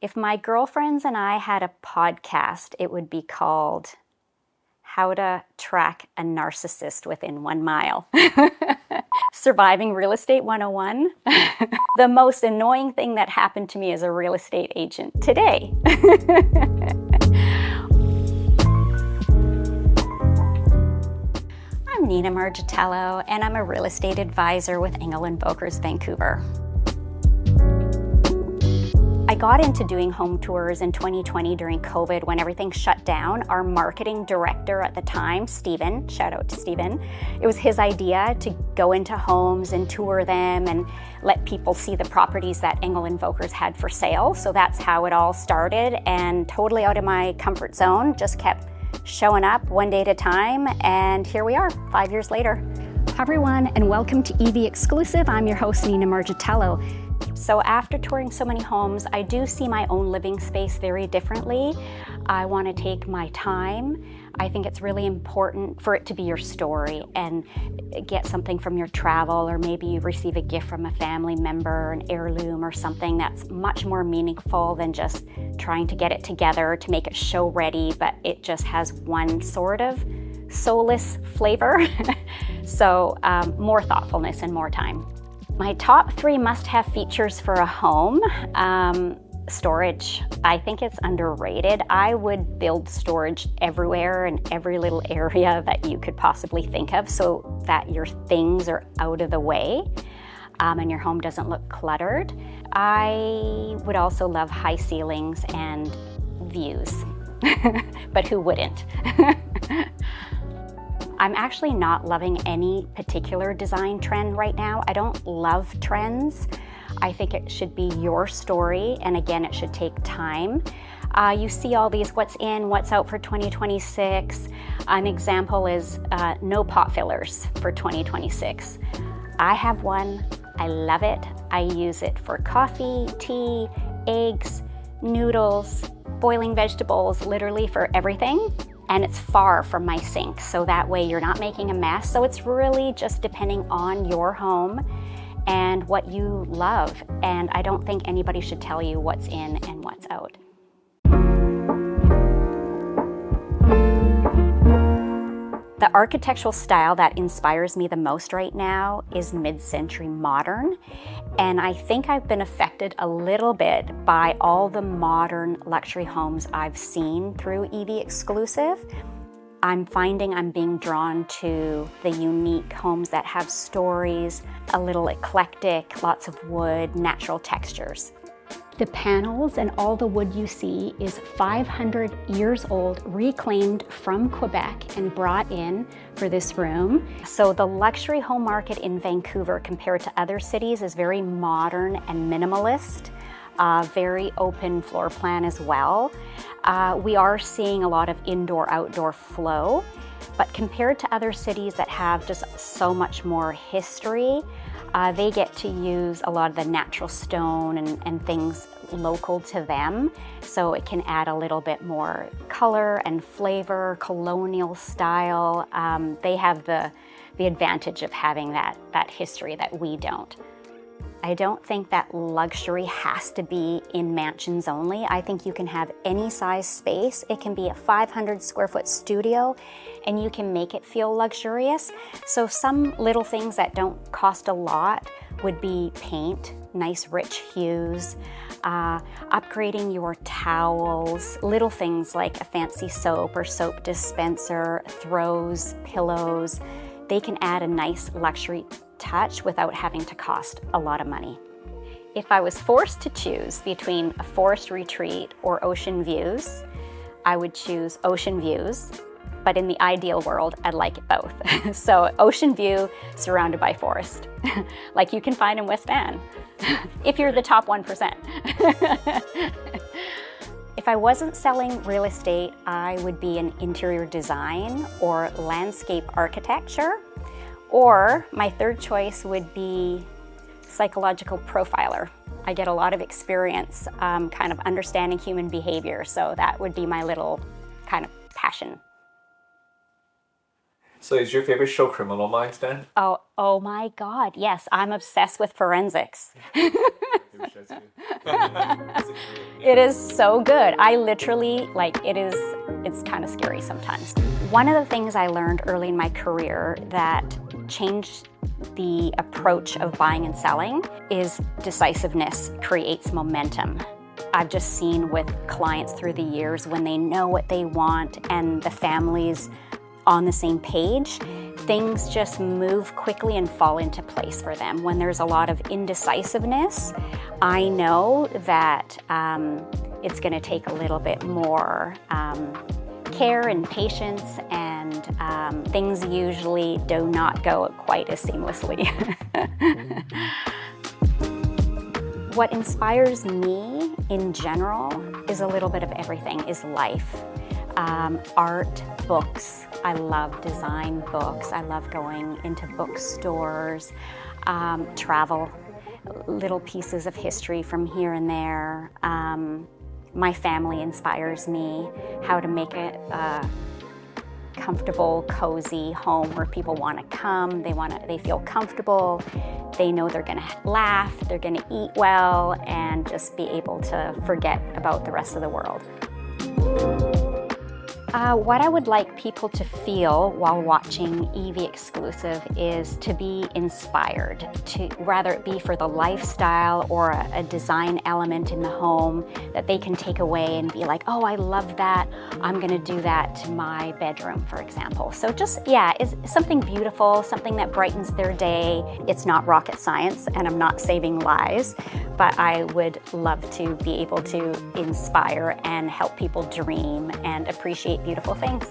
If my girlfriends and I had a podcast, it would be called How to Track a Narcissist Within 1 Mile. Surviving Real Estate 101. The most annoying thing that happened to me as a real estate agent today. I'm Nina Margiottiello, and I'm a real estate advisor with Engel and Völkers, Vancouver. I got into doing home tours in 2020 during COVID when everything shut down. Our marketing director at the time, Steven, shout out to Steven, it was his idea to go into homes and tour them and let people see the properties that Engel and Völkers had for sale. So that's how it all started, and totally out of my comfort zone, just kept showing up one day at a time, and here we are 5 years later. Hi everyone, and welcome to EV Exclusive. I'm your host, Nina Margiottiello. So after touring so many homes, I do see my own living space very differently. I want to take my time. I think it's really important for it to be your story and get something from your travel, or maybe you receive a gift from a family member, an heirloom or something that's much more meaningful than just trying to get it together to make it show ready, but it just has one sort of soulless flavor. So more thoughtfulness and more time. My top 3 must-have features for a home. Storage. I think it's underrated. I would build storage everywhere in every little area that you could possibly think of so that your things are out of the way and your home doesn't look cluttered. I would also love high ceilings and views, but who wouldn't? I'm actually not loving any particular design trend right now. I don't love trends. I think it should be your story, and again, it should take time. You see all these what's in, what's out for 2026. An example is no pot fillers for 2026. I have one, I love it. I use it for coffee, tea, eggs, noodles, boiling vegetables, literally for everything. And it's far from my sink, so that way you're not making a mess. So it's really just depending on your home and what you love. And I don't think anybody should tell you what's in and what's out. The architectural style that inspires me the most right now is mid-century modern. And I think I've been affected a little bit by all the modern luxury homes I've seen through EV Exclusive. I'm finding I'm being drawn to the unique homes that have stories, a little eclectic, lots of wood, natural textures. The panels and all the wood you see is 500 years old, reclaimed from Quebec and brought in for this room. So the luxury home market in Vancouver compared to other cities is very modern and minimalist, very open floor plan as well. We are seeing a lot of indoor-outdoor flow, but compared to other cities that have just so much more history, they get to use a lot of the natural stone and things local to them. So it can add a little bit more color and flavor, colonial style. They have the advantage of having that history that we don't. I don't think that luxury has to be in mansions only. I think you can have any size space. It can be a 500 square foot studio and you can make it feel luxurious. So some little things that don't cost a lot would be paint, nice rich hues, upgrading your towels, little things like a fancy soap or soap dispenser, throws, pillows. They can add a nice luxury touch without having to cost a lot of money. If I was forced to choose between a forest retreat or ocean views, I would choose ocean views, but in the ideal world, I'd like it both. So ocean view surrounded by forest, like you can find in West Van, if you're the top 1%. If I wasn't selling real estate, I would be in interior design or landscape architecture. Or my third choice would be psychological profiler. I get a lot of experience kind of understanding human behavior, so that would be my little kind of passion. So is your favorite show Criminal Minds then? Oh my God, yes. I'm obsessed with forensics. Maybe we should That's good. It is so good. I literally, it's kind of scary sometimes. One of the things I learned early in my career that changed the approach of buying and selling is decisiveness creates momentum. I've just seen with clients through the years when they know what they want and the family's on the same page, things just move quickly and fall into place for them. When there's a lot of indecisiveness, I know that it's going to take a little bit more care and patience, and things usually do not go quite as seamlessly. What inspires me in general is a little bit of everything, is life. Art, books. I love design books. I love going into bookstores, travel, little pieces of history from here and there. My family inspires me, how to make it a comfortable, cozy home where people want to come. They feel comfortable. They know they're going to laugh, they're going to eat well, and just be able to forget about the rest of the world. What I would like people to feel while watching EV Exclusive is to be inspired, to whether it be for the lifestyle or a design element in the home that they can take away and be like, oh, I love that. I'm going to do that to my bedroom, for example. So just, it's something beautiful, something that brightens their day. It's not rocket science, and I'm not saving lives, but I would love to be able to inspire and help people dream and appreciate beautiful things.